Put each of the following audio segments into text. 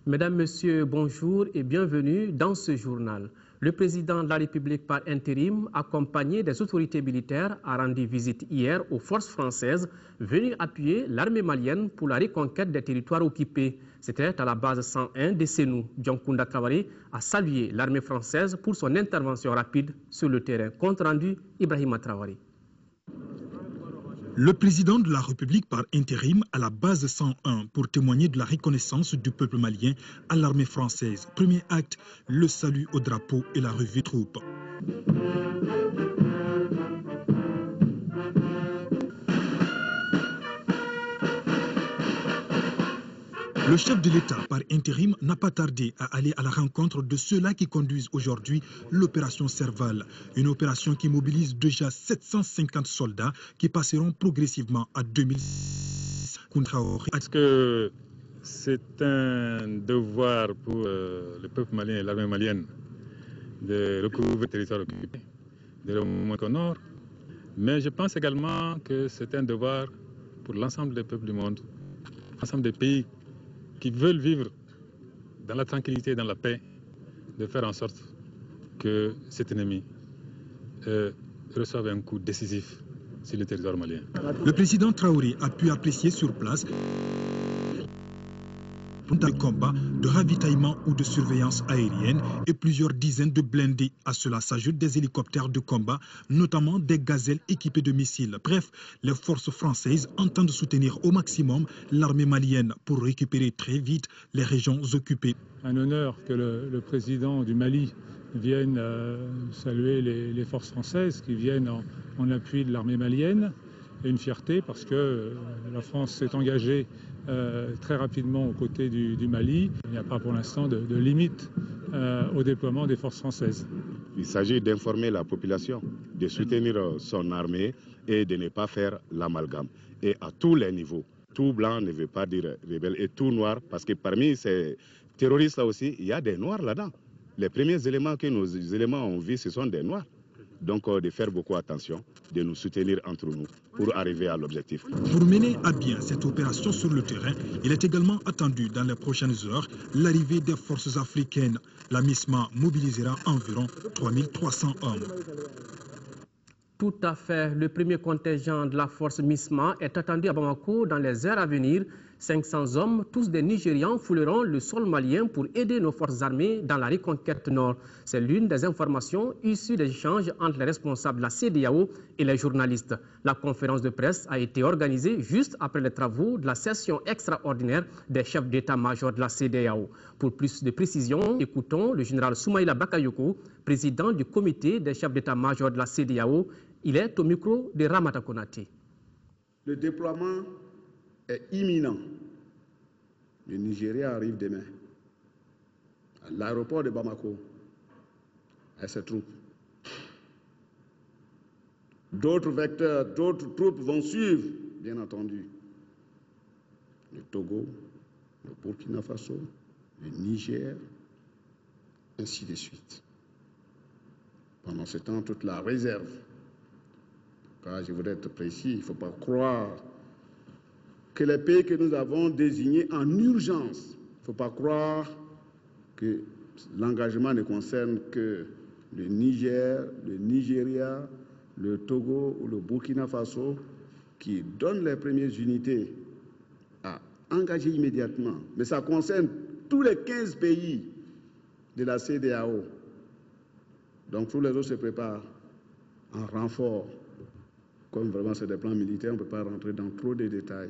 Mesdames, Messieurs, bonjour et bienvenue dans ce journal. Le président de la République par intérim, accompagné des autorités militaires, a rendu visite hier aux forces françaises venues appuyer l'armée malienne pour la reconquête des territoires occupés. C'était à la base 101 de Sénou. Dioncounda Traoré a salué l'armée française pour son intervention rapide sur le terrain. Compte rendu, Ibrahima Traoré. Le président de la République par intérim à la base 101 pour témoigner de la reconnaissance du peuple malien à l'armée française. Premier acte, le salut au drapeau et la revue troupe. Le chef de l'État par intérim n'a pas tardé à aller à la rencontre de ceux-là qui conduisent aujourd'hui l'opération Serval. Une opération qui mobilise déjà 750 soldats qui passeront progressivement à 2000. Est-ce que c'est un devoir pour le peuple malien et l'armée malienne de recouvrir le territoire occupé, de le montrer au nord, mais je pense également que c'est un devoir pour l'ensemble des peuples du monde, l'ensemble des pays qui veulent vivre dans la tranquillité et dans la paix, de faire en sorte que cet ennemi reçoive un coup décisif sur le territoire malien. Le président Traoré a pu apprécier sur place de combat, de ravitaillement ou de surveillance aérienne et plusieurs dizaines de blindés. À cela s'ajoutent des hélicoptères de combat, notamment des gazelles équipées de missiles. Bref, les forces françaises entendent soutenir au maximum l'armée malienne pour récupérer très vite les régions occupées. Un honneur que le président du Mali vienne saluer les forces françaises qui viennent en appui de l'armée malienne. Et une fierté parce que la France s'est engagée très rapidement aux côtés du Mali. Il n'y a pas pour l'instant de limite au déploiement des forces françaises. Il s'agit d'informer la population, de soutenir son armée et de ne pas faire l'amalgame. Et à tous les niveaux. Tout blanc ne veut pas dire rebelle et tout noir, parce que parmi ces terroristes-là aussi, il y a des noirs là-dedans. Les premiers éléments que nos éléments ont vus, ce sont des noirs. Donc de faire beaucoup attention, de nous soutenir entre nous pour arriver à l'objectif. Pour mener à bien cette opération sur le terrain, il est également attendu dans les prochaines heures l'arrivée des forces africaines. La MISMA mobilisera environ 3300 hommes. Tout à fait. Le premier contingent de la force MISMA est attendu à Bamako dans les heures à venir. 500 hommes, tous des Nigérians, fouleront le sol malien pour aider nos forces armées dans la reconquête nord. C'est l'une des informations issues des échanges entre les responsables de la CEDEAO et les journalistes. La conférence de presse a été organisée juste après les travaux de la session extraordinaire des chefs d'état-major de la CEDEAO. Pour plus de précisions, écoutons le général Soumaïla Bakayoko, président du comité des chefs d'état-major de la CEDEAO. Il est au micro de Ramata Konate. Le déploiement est imminent. Le Nigeria arrive demain à l'aéroport de Bamako à ses troupes. D'autres vecteurs, d'autres troupes vont suivre, bien entendu. Le Togo, le Burkina Faso, le Niger, ainsi de suite. Pendant ce temps, toute la réserve. Car je voudrais être précis, il ne faut pas croire que les pays que nous avons désignés en urgence, il ne faut pas croire que l'engagement ne concerne que le Niger, le Nigeria, le Togo ou le Burkina Faso, qui donnent les premières unités à engager immédiatement. Mais ça concerne tous les 15 pays de la CEDEAO. Donc tous les autres se préparent en renfort. Comme vraiment c'est des plans militaires, on ne peut pas rentrer dans trop de détails.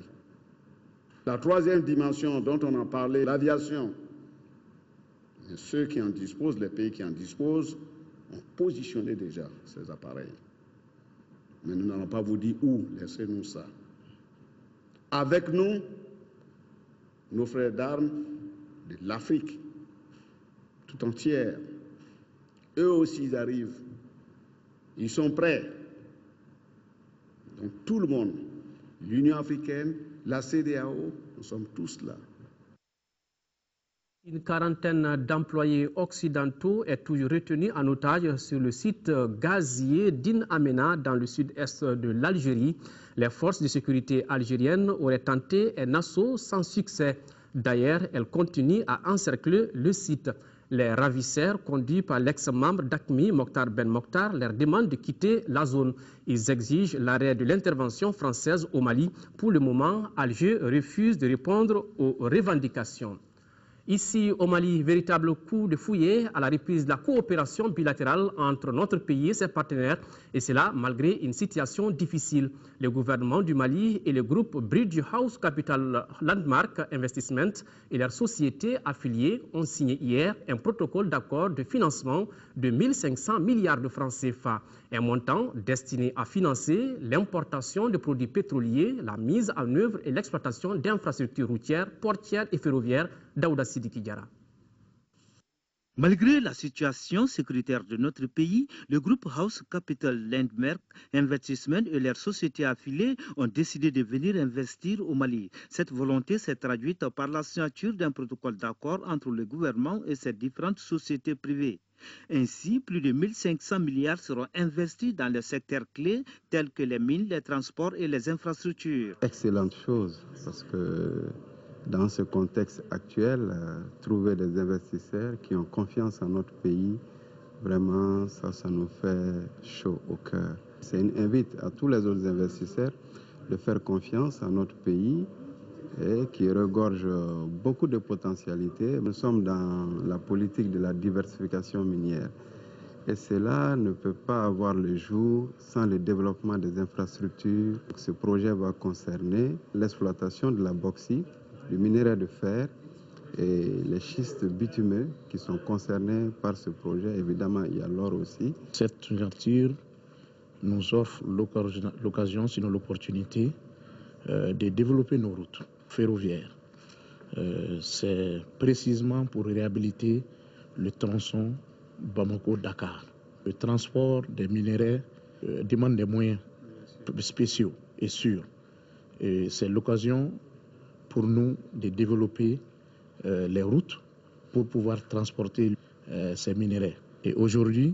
La troisième dimension dont on en parlait, l'aviation. Ceux qui en disposent, les pays qui en disposent, ont positionné déjà ces appareils. Mais nous n'allons pas vous dire où, laissez-nous ça. Avec nous, nos frères d'armes de l'Afrique tout entière, eux aussi ils arrivent. Ils sont prêts. Donc tout le monde, l'Union africaine, la CEDEAO, nous sommes tous là. Une quarantaine d'employés occidentaux est toujours retenue en otage sur le site gazier d'In Amena dans le sud-est de l'Algérie. Les forces de sécurité algériennes auraient tenté un assaut sans succès. D'ailleurs, elle continue à encercler le site. Les ravisseurs, conduits par l'ex-membre d'AQMI, Mokhtar Ben Mokhtar, leur demandent de quitter la zone. Ils exigent l'arrêt de l'intervention française au Mali. Pour le moment, Alger refuse de répondre aux revendications. Ici, au Mali, véritable coup de fouet à la reprise de la coopération bilatérale entre notre pays et ses partenaires, et cela malgré une situation difficile. Le gouvernement du Mali et le groupe Bridge House Capital Landmark Investment et leurs sociétés affiliées ont signé hier un protocole d'accord de financement de 1500 milliards de francs CFA, un montant destiné à financer l'importation de produits pétroliers, la mise en œuvre et l'exploitation d'infrastructures routières, portières et ferroviaires. Daouda Sidiki Diarra. Malgré la situation sécuritaire de notre pays, le groupe House Capital Landmark Investment et leurs sociétés affiliées ont décidé de venir investir au Mali. Cette volonté s'est traduite par la signature d'un protocole d'accord entre le gouvernement et ses différentes sociétés privées. Ainsi, plus de 1500 milliards seront investis dans les secteurs clés tels que les mines, les transports et les infrastructures. Excellente chose, parce que dans ce contexte actuel, trouver des investisseurs qui ont confiance en notre pays, vraiment, ça nous fait chaud au cœur. C'est une invite à tous les autres investisseurs de faire confiance à notre pays et qui regorge beaucoup de potentialités. Nous sommes dans la politique de la diversification minière. Et cela ne peut pas avoir le jour sans le développement des infrastructures. Ce projet va concerner l'exploitation de la bauxite, du minerai de fer et les schistes bitumeux qui sont concernés par ce projet. Évidemment, il y a l'or aussi. Cette signature nous offre l'occasion, sinon l'opportunité, de développer nos routes ferroviaires. C'est précisément pour réhabiliter le tronçon Bamako-Dakar. Le transport des minéraux demande des moyens spéciaux et sûrs. Et c'est l'occasion pour nous de développer les routes pour pouvoir transporter ces minéraux. Et aujourd'hui,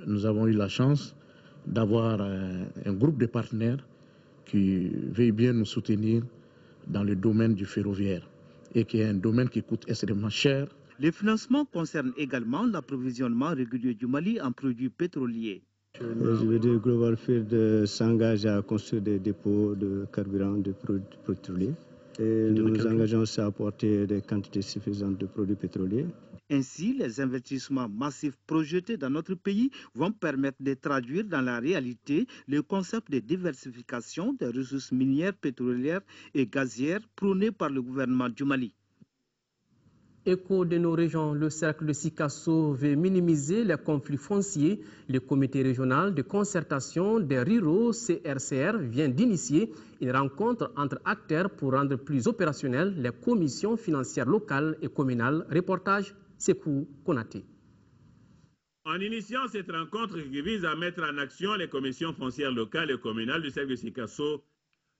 nous avons eu la chance d'avoir un groupe de partenaires qui veut bien nous soutenir dans le domaine du ferroviaire et qui est un domaine qui coûte extrêmement cher. Les financements concernent également l'approvisionnement régulier du Mali en produits pétroliers. Je veux dire, Global Field s'engage à construire des dépôts de carburant, de produits pétroliers. Et nous nous engageons aussi à apporter des quantités suffisantes de produits pétroliers. Ainsi, les investissements massifs projetés dans notre pays vont permettre de traduire dans la réalité le concept de diversification des ressources minières, pétrolières et gazières prôné par le gouvernement du Mali. Écho de nos régions, le cercle de Sikasso veut minimiser les conflits fonciers. Le comité régional de concertation des ruraux CRCR vient d'initier une rencontre entre acteurs pour rendre plus opérationnelles les commissions financières locales et communales. Reportage Sekou Konaté. En initiant cette rencontre qui vise à mettre en action les commissions foncières locales et communales du cercle de Sikasso,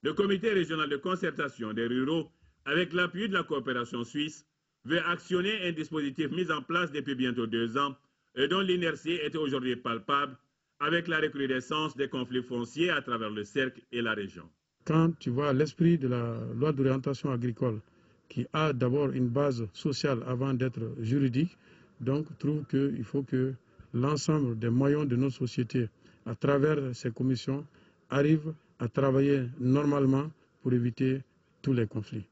le comité régional de concertation des ruraux, avec l'appui de la coopération suisse, veut actionner un dispositif mis en place depuis bientôt 2 ans et dont l'inertie est aujourd'hui palpable avec la recrudescence des conflits fonciers à travers le cercle et la région. Quand tu vois l'esprit de la loi d'orientation agricole qui a d'abord une base sociale avant d'être juridique, donc trouve qu'il faut que l'ensemble des maillons de notre société à travers ces commissions arrivent à travailler normalement pour éviter tous les conflits.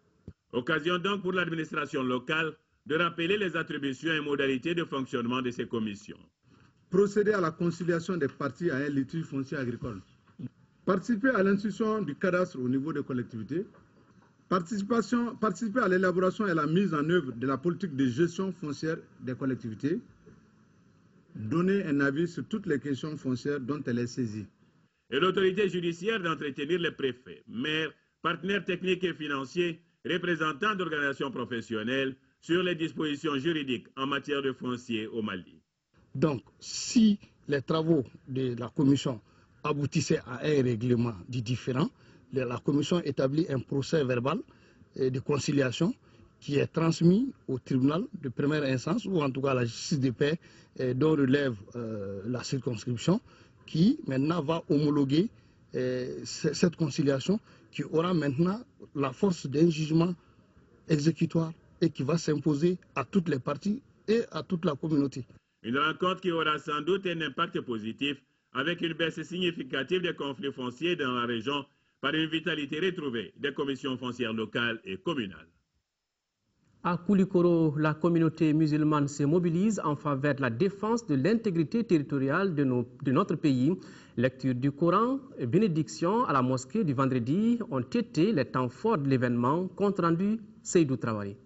Occasion donc pour l'administration locale de rappeler les attributions et modalités de fonctionnement de ces commissions. Procéder à la conciliation des parties à un litige foncier agricole. Participer à l'institution du cadastre au niveau des collectivités. Participer à l'élaboration et à la mise en œuvre de la politique de gestion foncière des collectivités. Donner un avis sur toutes les questions foncières dont elle est saisie. Et l'autorité judiciaire d'entretenir les préfets, maires, partenaires techniques et financiers, représentants d'organisations professionnelles sur les dispositions juridiques en matière de foncier au Mali. Donc, si les travaux de la commission aboutissaient à un règlement du différend, la commission établit un procès verbal de conciliation qui est transmis au tribunal de première instance ou en tout cas à la justice de paix dont relève la circonscription qui maintenant va homologuer cette conciliation qui aura maintenant la force d'un jugement exécutoire et qui va s'imposer à toutes les parties et à toute la communauté. Une rencontre qui aura sans doute un impact positif avec une baisse significative des conflits fonciers dans la région par une vitalité retrouvée des commissions foncières locales et communales. À Koulikoro, la communauté musulmane se mobilise en faveur de la défense de l'intégrité territoriale de notre pays. Lecture du Coran et bénédiction à la mosquée du vendredi ont été les temps forts de l'événement. Compte rendu Seydou Traoré.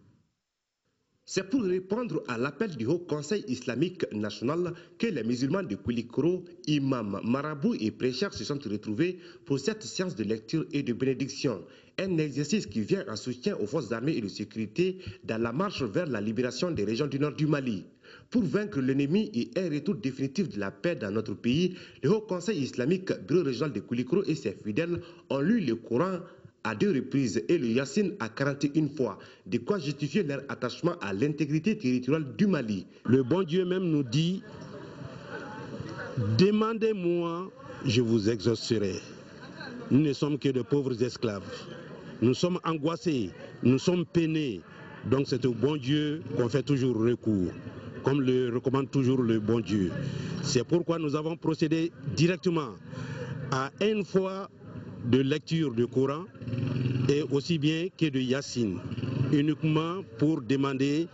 C'est pour répondre à l'appel du Haut Conseil islamique national que les musulmans de Koulikoro, imams, marabouts et prêcheurs se sont retrouvés pour cette séance de lecture et de bénédiction. Un exercice qui vient en soutien aux forces armées et de sécurité dans la marche vers la libération des régions du nord du Mali. Pour vaincre l'ennemi et un retour définitif de la paix dans notre pays, le Haut Conseil islamique, bureau régional de Koulikoro et ses fidèles ont lu le Coran à 2 reprises et le Yassine à 41 fois, de quoi justifier leur attachement à l'intégrité territoriale du Mali. Le bon Dieu même nous dit, demandez-moi, je vous exaucerai. Nous ne sommes que de pauvres esclaves. Nous sommes angoissés, nous sommes peinés. Donc c'est au bon Dieu qu'on fait toujours recours, comme le recommande toujours le bon Dieu. C'est pourquoi nous avons procédé directement à une fois de lecture du Coran et aussi bien que de Yassine, uniquement pour demander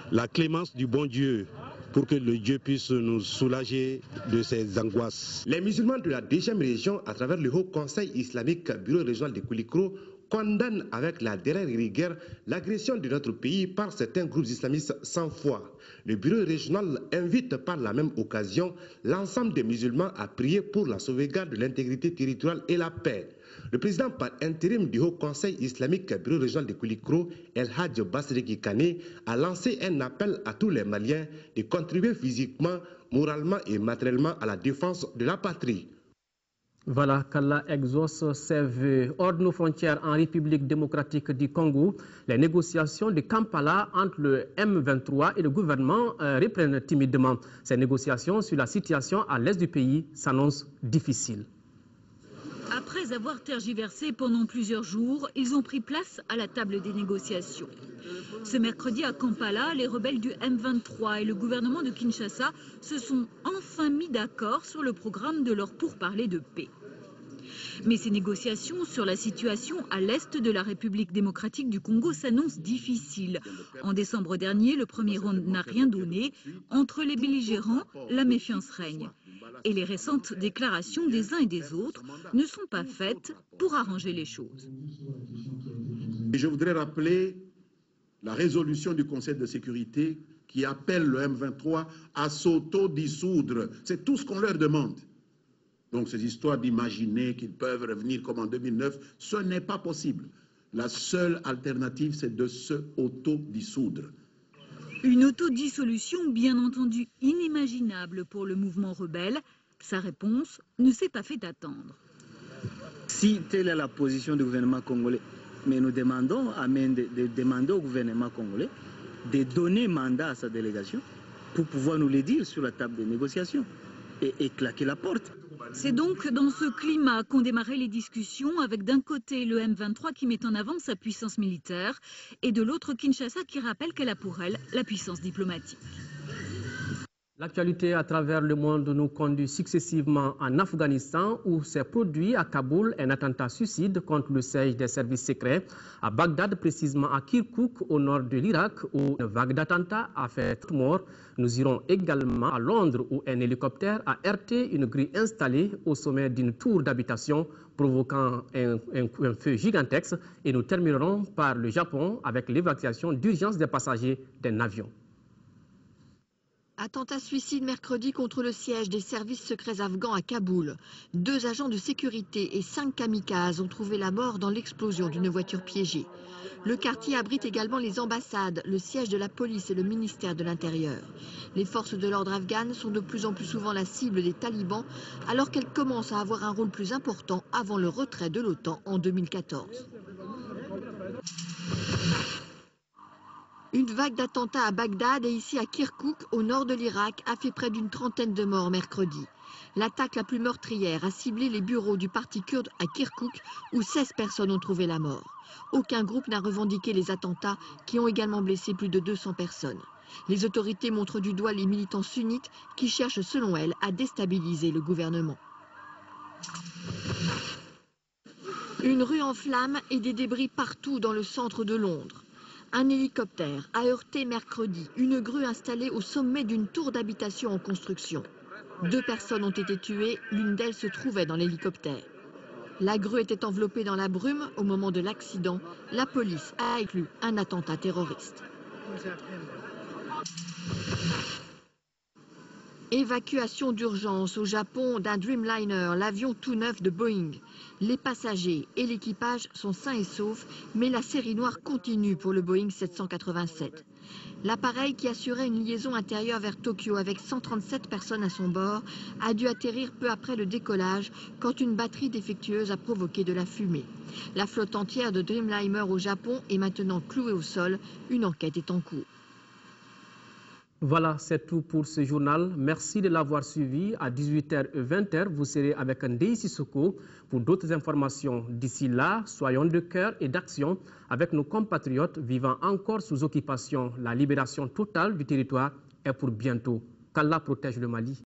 la clémence du bon Dieu, pour que le Dieu puisse nous soulager de ces angoisses. Les musulmans de la 2e région, à travers le Haut Conseil islamique, bureau régional de Koulikoro, condamnent avec la dernière rigueur l'agression de notre pays par certains groupes islamistes sans foi. Le bureau régional invite par la même occasion l'ensemble des musulmans à prier pour la sauvegarde de l'intégrité territoriale et la paix. Le président par intérim du Haut Conseil islamique bureau régional de Koulikoro, El Hadj Basreki Kane, a lancé un appel à tous les Maliens de contribuer physiquement, moralement et matériellement à la défense de la patrie. Voilà, qu'Allah exauce ses vœux. Hors de nos frontières en République démocratique du Congo, les négociations de Kampala entre le M23 et le gouvernement reprennent timidement. Ces négociations sur la situation à l'est du pays s'annoncent difficiles. Après avoir tergiversé pendant plusieurs jours, ils ont pris place à la table des négociations. Ce mercredi à Kampala, les rebelles du M23 et le gouvernement de Kinshasa se sont enfin mis d'accord sur le programme de leur pourparlers de paix. Mais ces négociations sur la situation à l'est de la République démocratique du Congo s'annoncent difficiles. En décembre dernier, le premier round n'a rien donné. Entre les belligérants, la méfiance règne. Et les récentes déclarations des uns et des autres ne sont pas faites pour arranger les choses. Et je voudrais rappeler la résolution du Conseil de sécurité qui appelle le M23 à s'auto-dissoudre. C'est tout ce qu'on leur demande. Donc ces histoires d'imaginer qu'ils peuvent revenir comme en 2009, ce n'est pas possible. La seule alternative, c'est de se auto-dissoudre. Une autodissolution bien entendu inimaginable pour le mouvement rebelle. Sa réponse ne s'est pas fait attendre. Si telle est la position du gouvernement congolais, mais nous demandons de demander au gouvernement congolais de donner mandat à sa délégation pour pouvoir nous le dire sur la table des négociations et claquer la porte. C'est donc dans ce climat qu'ont démarré les discussions avec d'un côté le M23 qui met en avant sa puissance militaire et de l'autre Kinshasa qui rappelle qu'elle a pour elle la puissance diplomatique. L'actualité à travers le monde nous conduit successivement en Afghanistan où s'est produit à Kaboul un attentat suicide contre le siège des services secrets, à Bagdad précisément à Kirkouk au nord de l'Irak où une vague d'attentats a fait mort. Nous irons également à Londres où un hélicoptère a heurté une grille installée au sommet d'une tour d'habitation provoquant un feu gigantesque et nous terminerons par le Japon avec l'évacuation d'urgence des passagers d'un avion. Attentat suicide mercredi contre le siège des services secrets afghans à Kaboul. 2 agents de sécurité et 5 kamikazes ont trouvé la mort dans l'explosion d'une voiture piégée. Le quartier abrite également les ambassades, le siège de la police et le ministère de l'Intérieur. Les forces de l'ordre afghanes sont de plus en plus souvent la cible des talibans alors qu'elles commencent à avoir un rôle plus important avant le retrait de l'OTAN en 2014. Une vague d'attentats à Bagdad et ici à Kirkouk, au nord de l'Irak, a fait près d'une trentaine de morts mercredi. L'attaque la plus meurtrière a ciblé les bureaux du parti kurde à Kirkouk, où 16 personnes ont trouvé la mort. Aucun groupe n'a revendiqué les attentats qui ont également blessé plus de 200 personnes. Les autorités montrent du doigt les militants sunnites qui cherchent, selon elles, à déstabiliser le gouvernement. Une rue en flammes et des débris partout dans le centre de Londres. Un hélicoptère a heurté mercredi une grue installée au sommet d'une tour d'habitation en construction. 2 personnes ont été tuées, l'une d'elles se trouvait dans l'hélicoptère. La grue était enveloppée dans la brume au moment de l'accident. La police a exclu un attentat terroriste. Évacuation d'urgence au Japon d'un Dreamliner, l'avion tout neuf de Boeing. Les passagers et l'équipage sont sains et saufs, mais la série noire continue pour le Boeing 787. L'appareil, qui assurait une liaison intérieure vers Tokyo avec 137 personnes à son bord, a dû atterrir peu après le décollage quand une batterie défectueuse a provoqué de la fumée. La flotte entière de Dreamliner au Japon est maintenant clouée au sol. Une enquête est en cours. Voilà, c'est tout pour ce journal. Merci de l'avoir suivi. À 18h et 20h, vous serez avec Ndei Sissoko pour d'autres informations. D'ici là, soyons de cœur et d'action avec nos compatriotes vivant encore sous occupation. La libération totale du territoire est pour bientôt. Qu'Allah protège le Mali.